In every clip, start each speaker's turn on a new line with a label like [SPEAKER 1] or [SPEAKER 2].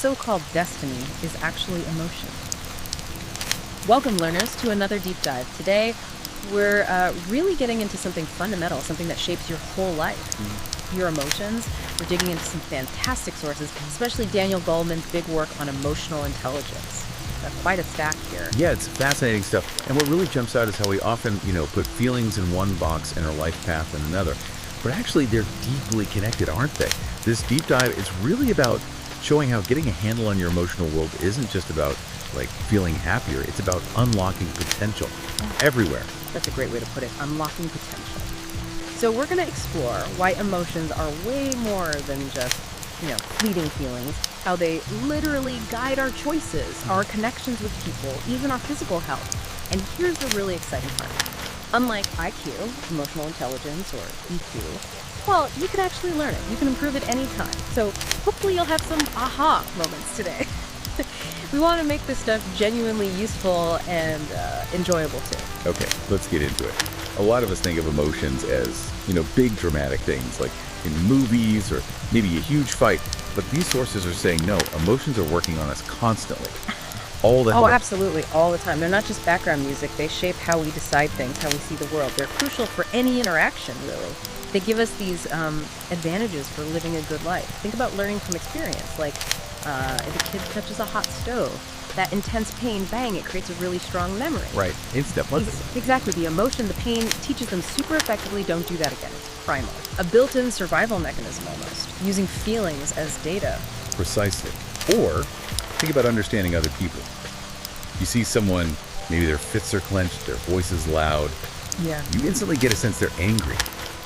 [SPEAKER 1] so-called destiny is actually emotion. Welcome, learners, to another deep dive. Today, we're really getting into something fundamental, something that shapes your whole life, your emotions. We're digging into some fantastic sources, especially Daniel Goleman's big work on emotional intelligence. Quite a stack here.
[SPEAKER 2] Yeah, it's fascinating stuff. And what really jumps out is how we often, put feelings in one box and our life path in another. But actually, they're deeply connected, aren't they? This deep dive is really about showing how getting a handle on your emotional world isn't just about, feeling happier. It's about unlocking potential everywhere.
[SPEAKER 1] That's a great way to put it, unlocking potential. So we're going to explore why emotions are way more than just, fleeting feelings, how they literally guide our choices, our connections with people, even our physical health. And here's the really exciting part. Unlike IQ, emotional intelligence, or EQ, well, you can actually learn it. You can improve it anytime. So hopefully you'll have some aha moments today. We want to make this stuff genuinely useful and enjoyable too.
[SPEAKER 2] Okay, let's get into it. A lot of us think of emotions as, big dramatic things like in movies or maybe a huge fight. But these sources are saying, no, emotions are working on us constantly. All the time.
[SPEAKER 1] Oh, absolutely. All the time. They're not just background music. They shape how we decide things, how we see the world. They're crucial for any interaction, really. They give us these advantages for living a good life. Think about learning from experience. Like if a kid touches a hot stove, that intense pain, bang, it creates a really strong memory.
[SPEAKER 2] Right. Instant.
[SPEAKER 1] Exactly. The emotion, the pain teaches them super effectively, don't do that again. It's primal. A built-in survival mechanism almost, using feelings as data.
[SPEAKER 2] Precisely. Or think about understanding other people. You see someone, maybe their fists are clenched, their voice is loud.
[SPEAKER 1] Yeah.
[SPEAKER 2] You instantly get a sense they're angry,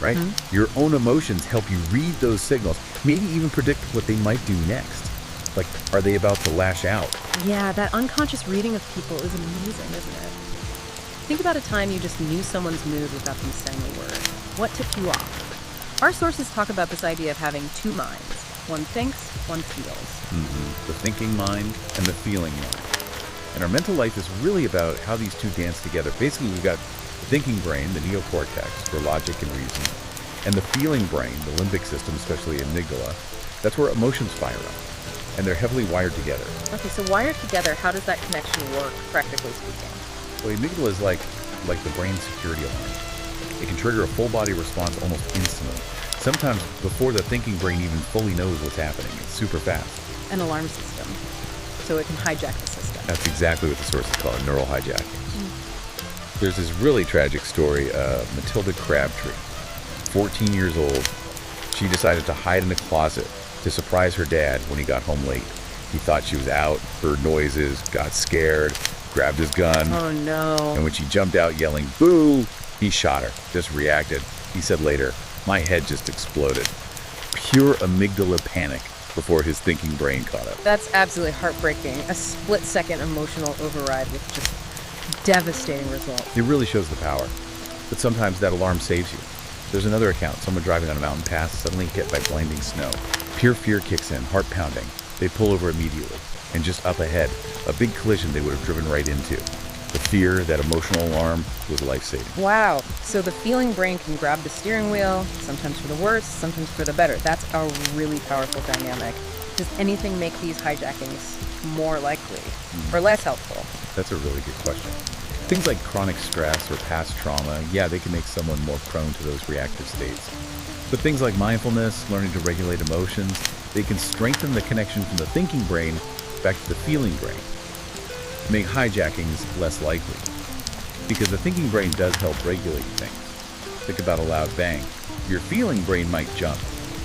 [SPEAKER 2] right? Mm-hmm. Your own emotions help you read those signals, maybe even predict what they might do next. Like, are they about to lash out?
[SPEAKER 1] Yeah, that unconscious reading of people is amazing, isn't it? Think about a time you just knew someone's mood without them saying a word. What tipped you off? Our sources talk about this idea of having two minds. One thinks, one feels.
[SPEAKER 2] Mm-hmm. The thinking mind and the feeling mind. And our mental life is really about how these two dance together. Basically, we've got the thinking brain, the neocortex, for logic and reason, and the feeling brain, the limbic system, especially amygdala. That's where emotions fire up. And they're heavily wired together.
[SPEAKER 1] Okay, so wired together, how does that connection work, practically speaking?
[SPEAKER 2] Well, the amygdala is like the brain's security alarm. It can trigger a full-body response almost instantly. Sometimes before the thinking brain even fully knows what's happening. It's super fast.
[SPEAKER 1] An alarm system. So it can hijack the system.
[SPEAKER 2] That's exactly what the sources call it, neural hijacking. There's this really tragic story of Matilda Crabtree, 14 years old. She decided to hide in a closet to surprise her dad when he got home late. He thought she was out, heard noises, got scared, grabbed his gun.
[SPEAKER 1] Oh no.
[SPEAKER 2] And when she jumped out yelling, "Boo!" he shot her, just reacted. He said later, "My head just exploded." Pure amygdala panic before his thinking brain caught up.
[SPEAKER 1] That's absolutely heartbreaking. A split-second emotional override with just devastating results.
[SPEAKER 2] It really shows the power. But sometimes that alarm saves you. There's another account, someone driving on a mountain pass, suddenly hit by blinding snow. Pure fear kicks in, heart pounding. They pull over immediately. And just up ahead, a big collision they would have driven right into. The fear, that emotional alarm, was life-saving.
[SPEAKER 1] Wow. So the feeling brain can grab the steering wheel, sometimes for the worse, sometimes for the better. That's a really powerful dynamic. Does anything make these hijackings more likely or less helpful?
[SPEAKER 2] That's a really good question. Things like chronic stress or past trauma, yeah, they can make someone more prone to those reactive states. But things like mindfulness, learning to regulate emotions, they can strengthen the connection from the thinking brain back to the feeling brain, make hijackings less likely. Because the thinking brain does help regulate things. Think about a loud bang. Your feeling brain might jump,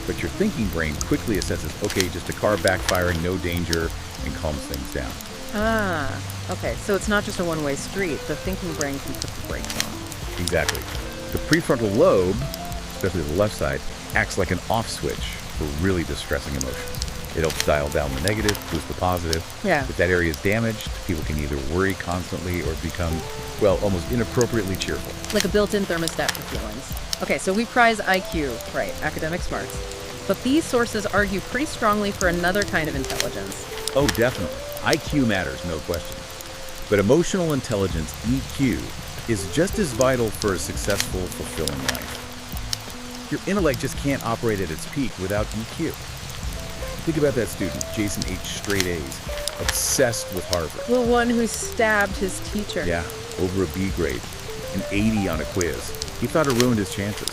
[SPEAKER 2] but your thinking brain quickly assesses, okay, just a car backfiring, no danger, and calms things down.
[SPEAKER 1] Okay, so it's not just a one-way street. The thinking brain can put the brakes on.
[SPEAKER 2] Exactly. The prefrontal lobe, especially the left side, acts like an off switch for really distressing emotions. It helps dial down the negative, boost the positive.
[SPEAKER 1] Yeah.
[SPEAKER 2] If that area is damaged, people can either worry constantly or become, almost inappropriately cheerful.
[SPEAKER 1] Like a built-in thermostat for feelings. Okay, so we prize IQ, right, academic smarts. But these sources argue pretty strongly for another kind of intelligence.
[SPEAKER 2] Oh, definitely. IQ matters, no question. But emotional intelligence, EQ, is just as vital for a successful, fulfilling life. Your intellect just can't operate at its peak without EQ. Think about that student, Jason H. straight A's, obsessed with Harvard.
[SPEAKER 1] The one who stabbed his teacher.
[SPEAKER 2] Yeah, over a B grade, an 80 on a quiz. He thought it ruined his chances.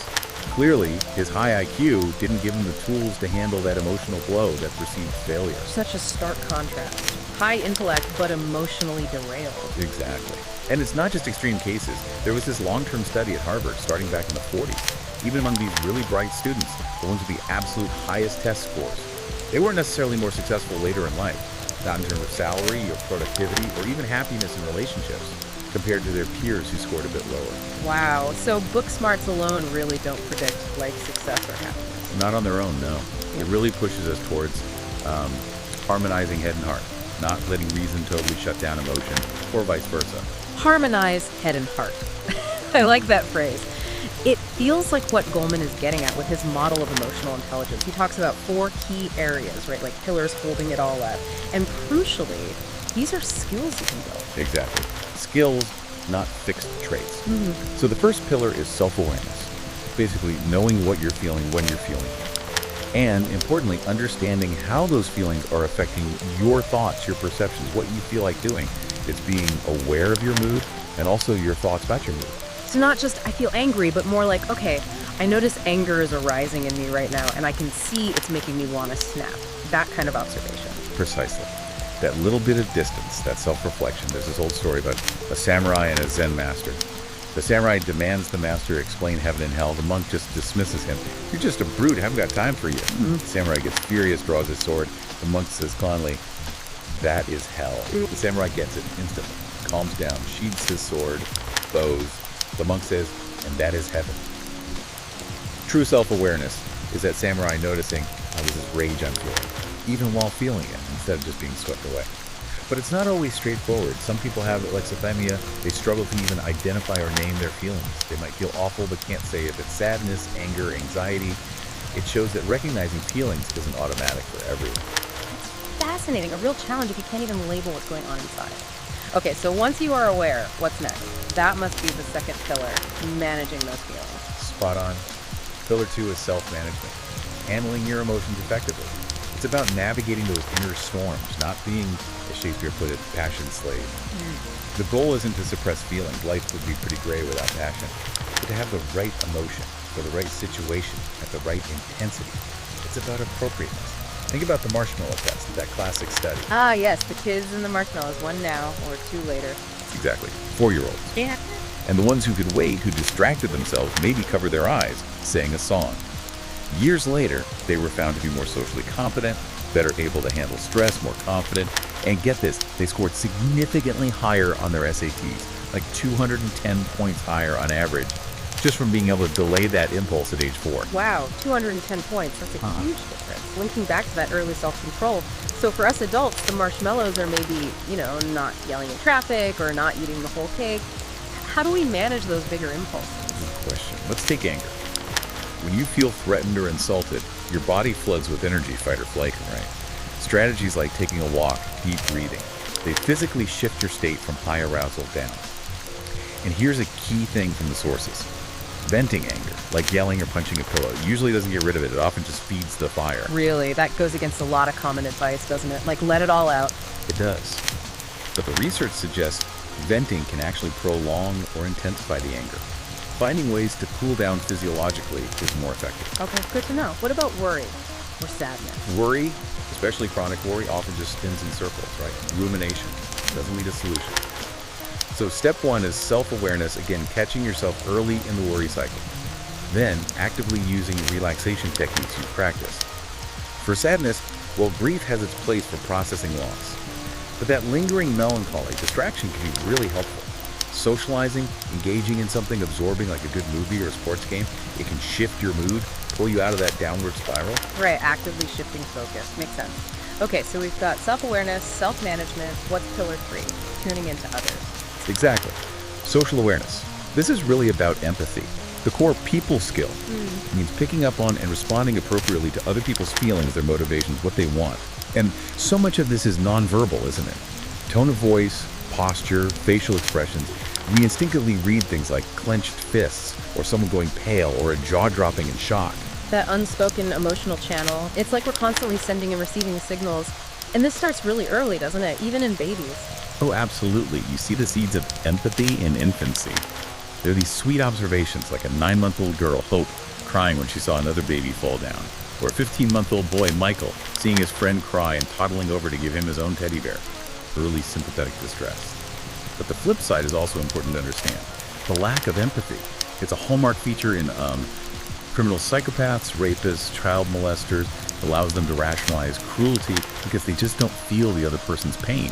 [SPEAKER 2] Clearly, his high IQ didn't give him the tools to handle that emotional blow that preceded failure.
[SPEAKER 1] Such a stark contrast. High intellect, but emotionally derailed.
[SPEAKER 2] Exactly. And it's not just extreme cases. There was this long-term study at Harvard starting back in the 40s. Even among these really bright students, the ones with the absolute highest test scores, they weren't necessarily more successful later in life, not in terms of salary or productivity or even happiness in relationships, compared to their peers who scored a bit lower.
[SPEAKER 1] Wow. So book smarts alone really don't predict life success or happiness.
[SPEAKER 2] Not on their own, no. It really pushes us towards harmonizing head and heart, not letting reason totally shut down emotion, or vice versa.
[SPEAKER 1] Harmonize head and heart. I like that phrase. It feels like what Goleman is getting at with his model of emotional intelligence. He talks about 4 key areas, right? Like pillars holding it all up. And crucially, these are skills you can build.
[SPEAKER 2] Exactly. Skills, not fixed traits. So the first pillar is self-awareness. Basically, knowing what you're feeling when you're feeling it. And importantly, understanding how those feelings are affecting your thoughts, your perceptions, what you feel like doing. It's being aware of your mood and also your thoughts about your mood.
[SPEAKER 1] So not just I feel angry, but more like, okay, I notice anger is arising in me right now, and I can see it's making me want to snap. That kind of observation.
[SPEAKER 2] Precisely. That little bit of distance, that self-reflection. There's this old story about a samurai and a Zen master. The samurai demands the master explain heaven and hell. The monk just dismisses him. You're just a brute. I haven't got time for you. The samurai gets furious, draws his sword. The monk says calmly, that is hell. The samurai gets it instantly, calms down, sheathes his sword, bows. The monk says, and that is heaven. True self-awareness is that samurai noticing how this is rage I'm feeling, even while feeling it, instead of just being swept away. But it's not always straightforward. Some people have alexithymia. They struggle to even identify or name their feelings. They might feel awful but can't say if it's sadness, anger, anxiety. It shows that recognizing feelings isn't automatic for everyone.
[SPEAKER 1] Fascinating. A real challenge if you can't even label what's going on inside. Okay, so once you are aware, what's next? That must be the second pillar, managing those feelings.
[SPEAKER 2] Spot on. Pillar 2 is self-management, handling your emotions effectively. It's about navigating those inner storms, not being, as Shakespeare put it, passion slave. The goal isn't to suppress feelings. Life would be pretty gray without passion. But to have the right emotion for the right situation at the right intensity. It's about appropriateness. Think about the marshmallow test, that classic study.
[SPEAKER 1] Ah, yes, the kids and the marshmallows, 1 now or 2 later.
[SPEAKER 2] Exactly. 4-year-olds.
[SPEAKER 1] Yeah.
[SPEAKER 2] And the ones who could wait, who distracted themselves, maybe covered their eyes, sang a song. Years later, they were found to be more socially competent, better able to handle stress, more confident, and get this, they scored significantly higher on their SATs, like 210 points higher on average, just from being able to delay that impulse at age 4.
[SPEAKER 1] Wow, 210 points. That's a huge difference. Linking back to that early self-control. So for us adults, the marshmallows are maybe, not yelling in traffic or not eating the whole cake. How do we manage those bigger impulses?
[SPEAKER 2] Good question. Let's take anger. When you feel threatened or insulted, your body floods with energy, fight or flight, right? Strategies like taking a walk, deep breathing, they physically shift your state from high arousal down. And here's a key thing from the sources. Venting anger, like yelling or punching a pillow, usually doesn't get rid of it. It often just feeds the fire.
[SPEAKER 1] Really? That goes against a lot of common advice, doesn't it? Like, let it all out.
[SPEAKER 2] It does. But the research suggests venting can actually prolong or intensify the anger. Finding ways to cool down physiologically is more effective.
[SPEAKER 1] Okay, good to know. What about worry or sadness?
[SPEAKER 2] Worry, especially chronic worry, often just spins in circles, right? Rumination doesn't lead to solution. So step 1 is self-awareness, again, catching yourself early in the worry cycle. Then, actively using relaxation techniques you practice. For sadness, well, grief has its place for processing loss. But that lingering melancholy, distraction can be really helpful. Socializing, engaging in something absorbing like a good movie or a sports game, it can shift your mood, pull you out of that downward spiral.
[SPEAKER 1] Right, actively shifting focus. Makes sense. Okay, so we've got self-awareness, self-management. What's pillar 3? Tuning into others.
[SPEAKER 2] Exactly. Social awareness. This is really about empathy. The core people skill means picking up on and responding appropriately to other people's feelings, their motivations, what they want. And so much of this is nonverbal, isn't it? Tone of voice, posture, facial expressions. We instinctively read things like clenched fists, or someone going pale, or a jaw dropping in shock.
[SPEAKER 1] That unspoken emotional channel. It's like we're constantly sending and receiving signals. And this starts really early, doesn't it? Even in babies.
[SPEAKER 2] Oh, absolutely. You see the seeds of empathy in infancy. There are these sweet observations, like a 9-month-old girl, Hope, crying when she saw another baby fall down, or a 15-month-old boy, Michael, seeing his friend cry and toddling over to give him his own teddy bear. Early sympathetic distress. But the flip side is also important to understand. The lack of empathy. It's a hallmark feature in criminal psychopaths, rapists, child molesters. Allows them to rationalize cruelty because they just don't feel the other person's pain.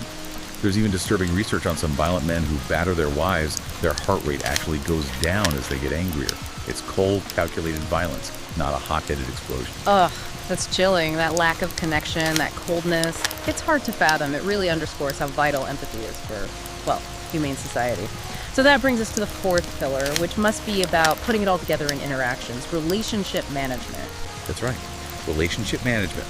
[SPEAKER 2] There's even disturbing research on some violent men who batter their wives. Their heart rate actually goes down as they get angrier. It's cold, calculated violence, not a hot-headed explosion.
[SPEAKER 1] Ugh, that's chilling. That lack of connection, that coldness. It's hard to fathom. It really underscores how vital empathy is for, well, humane society. So that brings us to the fourth pillar, which must be about putting it all together in interactions, relationship management.
[SPEAKER 2] That's right. Relationship management.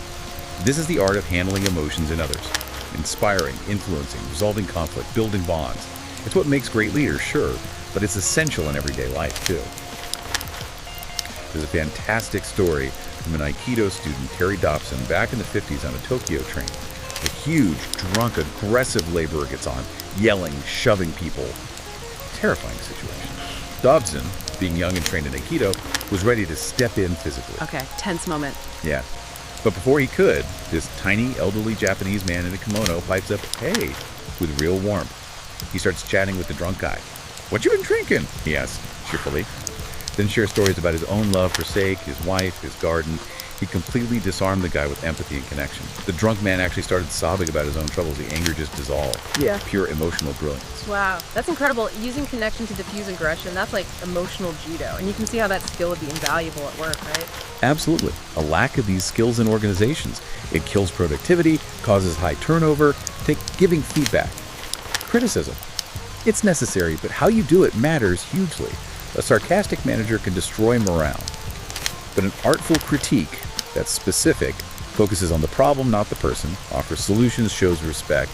[SPEAKER 2] This is the art of handling emotions in others. Inspiring, influencing, resolving conflict, building bonds. It's what makes great leaders, sure, but it's essential in everyday life, too. There's a fantastic story from an Aikido student, Terry Dobson, back in the 50s on a Tokyo train. A huge, drunk, aggressive laborer gets on, yelling, shoving people. Terrifying situation. Dobson, being young and trained in Aikido, was ready to step in physically.
[SPEAKER 1] Okay, tense moment.
[SPEAKER 2] Yeah. But before he could, this tiny, elderly Japanese man in a kimono pipes up, "Hey," with real warmth. He starts chatting with the drunk guy. "What you been drinking?" he asks, cheerfully. Then shares stories about his own love for sake, his wife, his garden. He completely disarmed the guy with empathy and connection. The drunk man actually started sobbing about his own troubles. The anger just dissolved.
[SPEAKER 1] Yeah.
[SPEAKER 2] Pure emotional brilliance.
[SPEAKER 1] Wow, that's incredible. Using connection to diffuse aggression, that's like emotional judo. And you can see how that skill would be invaluable at work, right?
[SPEAKER 2] Absolutely. A lack of these skills in organizations. It kills productivity, causes high turnover. Take giving feedback. Criticism. It's necessary, but how you do it matters hugely. A sarcastic manager can destroy morale. But an artful critique that's specific, focuses on the problem, not the person, offers solutions, shows respect,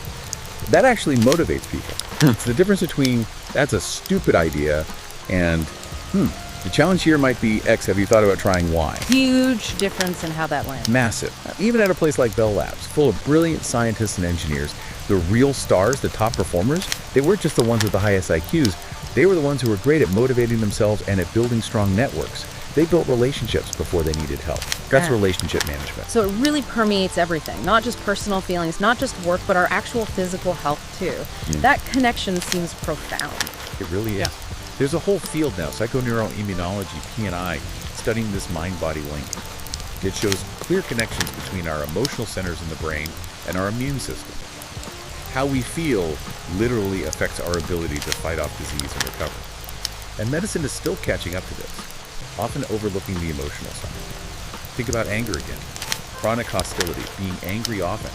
[SPEAKER 2] that actually motivates people. It's the difference between, "That's a stupid idea," and, the challenge here might be X, have you thought about trying Y?
[SPEAKER 1] Huge difference in how that lands.
[SPEAKER 2] Massive. Even at a place like Bell Labs, full of brilliant scientists and engineers, the real stars, the top performers, they weren't just the ones with the highest IQs. They were the ones who were great at motivating themselves and at building strong networks. They built relationships before they needed help. That's relationship management.
[SPEAKER 1] So it really permeates everything, not just personal feelings, not just work, but our actual physical health too. That connection seems profound.
[SPEAKER 2] It really is. There's a whole field now, psychoneuroimmunology, P&I, studying this mind-body link. It shows clear connections between our emotional centers in the brain and our immune system. How we feel literally affects our ability to fight off disease and recover. And medicine is still catching up to this, often overlooking the emotional side. Think about anger again. Chronic hostility, being angry often.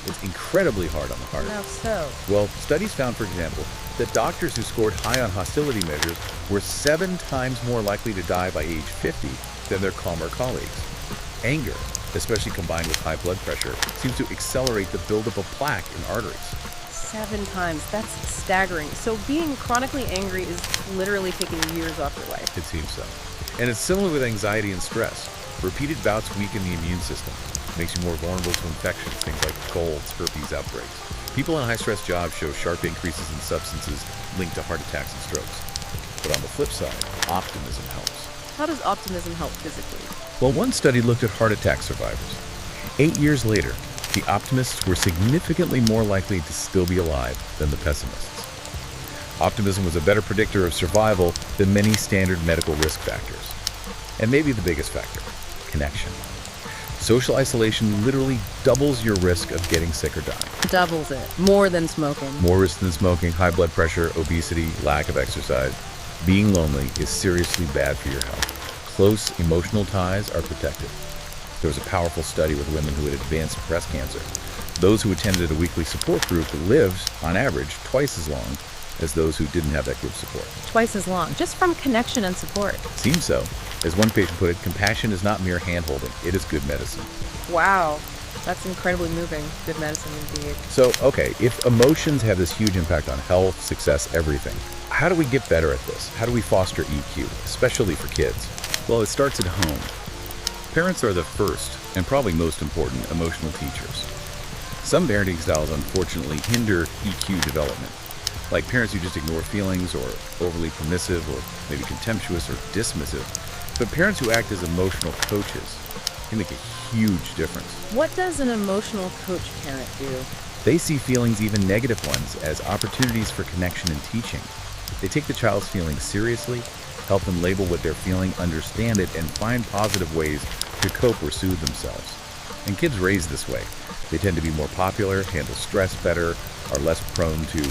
[SPEAKER 2] It's incredibly hard on the heart.
[SPEAKER 1] How so?
[SPEAKER 2] Well, studies found, for example, that doctors who scored high on hostility measures were 7 times more likely to die by age 50 than their calmer colleagues. Anger, especially combined with high blood pressure, seems to accelerate the buildup of plaque in arteries.
[SPEAKER 1] 7 times. That's staggering. So being chronically angry is literally taking years off your life.
[SPEAKER 2] It seems so. And it's similar with anxiety and stress. Repeated bouts weaken the immune system. Makes you more vulnerable to infections, things like colds, herpes outbreaks. People in high-stress jobs show sharp increases in substances linked to heart attacks and strokes. But on the flip side, optimism helps.
[SPEAKER 1] How does optimism help physically?
[SPEAKER 2] Well, one study looked at heart attack survivors. 8 years later, the optimists were significantly more likely to still be alive than the pessimists. Optimism was a better predictor of survival than many standard medical risk factors. And maybe the biggest factor, connection. Social isolation literally doubles your risk of getting sick or dying.
[SPEAKER 1] Doubles it. More than smoking.
[SPEAKER 2] More risk than smoking, high blood pressure, obesity, lack of exercise. Being lonely is seriously bad for your health. Close emotional ties are protective. There was a powerful study with women who had advanced breast cancer. Those who attended a weekly support group lived, on average, twice as long as those who didn't have that group support.
[SPEAKER 1] Twice as long, just from connection and support.
[SPEAKER 2] Seems so. As one patient put it, compassion is not mere hand-holding, it is good medicine.
[SPEAKER 1] Wow, that's incredibly moving. Good medicine indeed.
[SPEAKER 2] So, okay, if emotions have this huge impact on health, success, everything, how do we get better at this? How do we foster EQ, especially for kids? Well, it starts at home. Parents are the first and probably most important emotional teachers. Some parenting styles unfortunately hinder EQ development, like parents who just ignore feelings or overly permissive or maybe contemptuous or dismissive. But parents who act as emotional coaches can make a huge difference.
[SPEAKER 1] What does an emotional coach parent do?
[SPEAKER 2] They see feelings, even negative ones, as opportunities for connection and teaching. They take the child's feelings seriously, help them label what they're feeling, understand it, and find positive ways to cope or soothe themselves. And kids raised this way, they tend to be more popular, handle stress better, are less prone to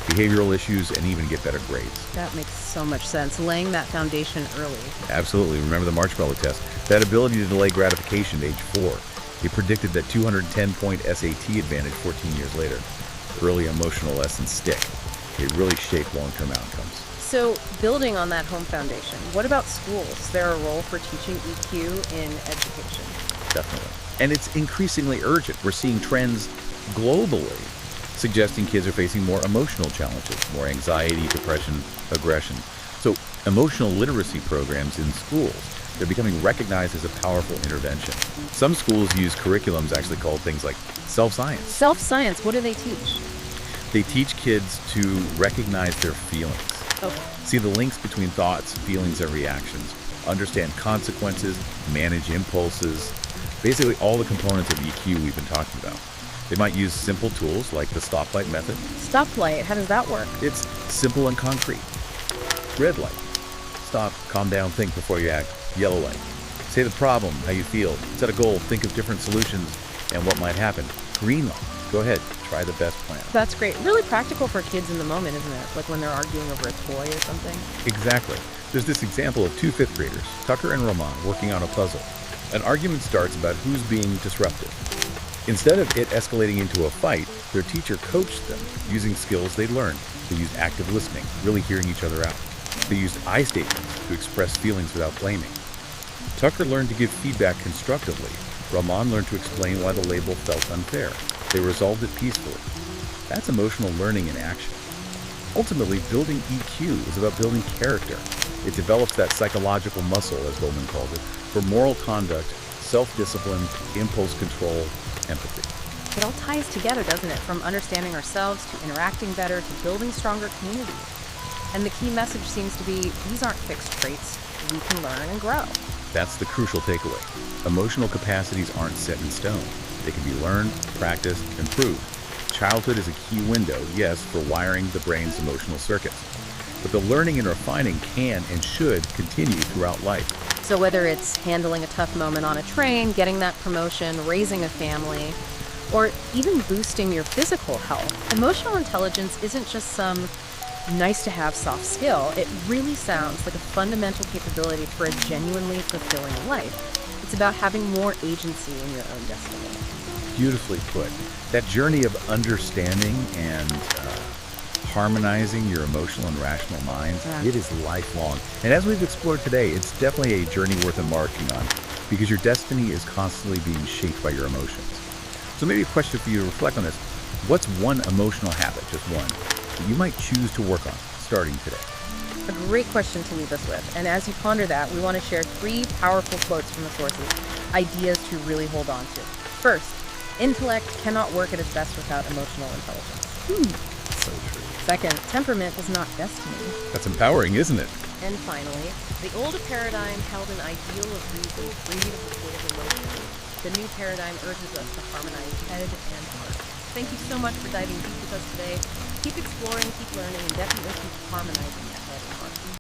[SPEAKER 2] behavioral issues, and even get better grades.
[SPEAKER 1] That makes so much sense, laying that foundation early.
[SPEAKER 2] Absolutely. Remember the marshmallow test? That ability to delay gratification at age 4. It predicted that 210-point SAT advantage 14 years later. Early emotional lessons stick. They really shape long-term outcomes.
[SPEAKER 1] So, building on that home foundation, what about schools? Is there a role for teaching EQ in education?
[SPEAKER 2] Definitely. And it's increasingly urgent. We're seeing trends globally suggesting kids are facing more emotional challenges, more anxiety, depression, aggression. So emotional literacy programs in schools, they're becoming recognized as a powerful intervention. Some schools use curriculums actually called things like self-science.
[SPEAKER 1] Self-science, what do they teach?
[SPEAKER 2] They teach kids to recognize their feelings,
[SPEAKER 1] Okay.
[SPEAKER 2] see the links between thoughts, feelings, and reactions, understand consequences, manage impulses, basically all the components of EQ we've been talking about. They might use simple tools like the stoplight method.
[SPEAKER 1] Stoplight, how does that work?
[SPEAKER 2] It's simple and concrete. Red light. Stop, calm down, think before you act. Yellow light. Say the problem, how you feel. Set a goal, think of different solutions and what might happen. Green light. Go ahead, try the best plan.
[SPEAKER 1] That's great. Really practical for kids in the moment, isn't it? Like when they're arguing over a toy or something.
[SPEAKER 2] Exactly. There's this example of two fifth graders, Tucker and Ramon, working on a puzzle. An argument starts about who's being disruptive. Instead of it escalating into a fight, their teacher coached them using skills they'd learned. They used active listening, really hearing each other out. They used I statements to express feelings without blaming. Tucker learned to give feedback constructively. Ramon learned to explain why the label felt unfair. They resolved it peacefully. That's emotional learning in action. Ultimately, building EQ is about building character. It develops that psychological muscle, as Goleman called it, for moral conduct, self-discipline, impulse control, empathy.
[SPEAKER 1] It all ties together, doesn't it? From understanding ourselves to interacting better to building stronger communities. And the key message seems to be these aren't fixed traits. We can learn and grow.
[SPEAKER 2] That's the crucial takeaway. Emotional capacities aren't set in stone. They can be learned, practiced, improved. Childhood is a key window, yes, for wiring the brain's emotional circuits. But the learning and refining can and should continue throughout life.
[SPEAKER 1] So whether it's handling a tough moment on a train, getting that promotion, raising a family, or even boosting your physical health, emotional intelligence isn't just some nice-to-have soft skill. It really sounds like a fundamental capability for a genuinely fulfilling life. It's about having more agency in your own destiny.
[SPEAKER 2] Beautifully put. That journey of understanding and harmonizing your emotional and rational minds, it is lifelong. And as we've explored today, it's definitely a journey worth embarking on because your destiny is constantly being shaped by your emotions. So maybe a question for you to reflect on this. What's one emotional habit, just one, that you might choose to work on starting today?
[SPEAKER 1] A great question to leave us with. And as you ponder that, we want to share 3 powerful quotes from the sources, ideas to really hold on to. First, intellect cannot work at its best without emotional intelligence.
[SPEAKER 2] So true.
[SPEAKER 1] Second, temperament is not destiny.
[SPEAKER 2] That's empowering, isn't it?
[SPEAKER 1] And finally, the older paradigm held an ideal of reason free of the weight of emotion. The new paradigm urges us to harmonize head and heart. Thank you so much for diving deep with us today. Keep exploring, keep learning, and definitely keep harmonizing.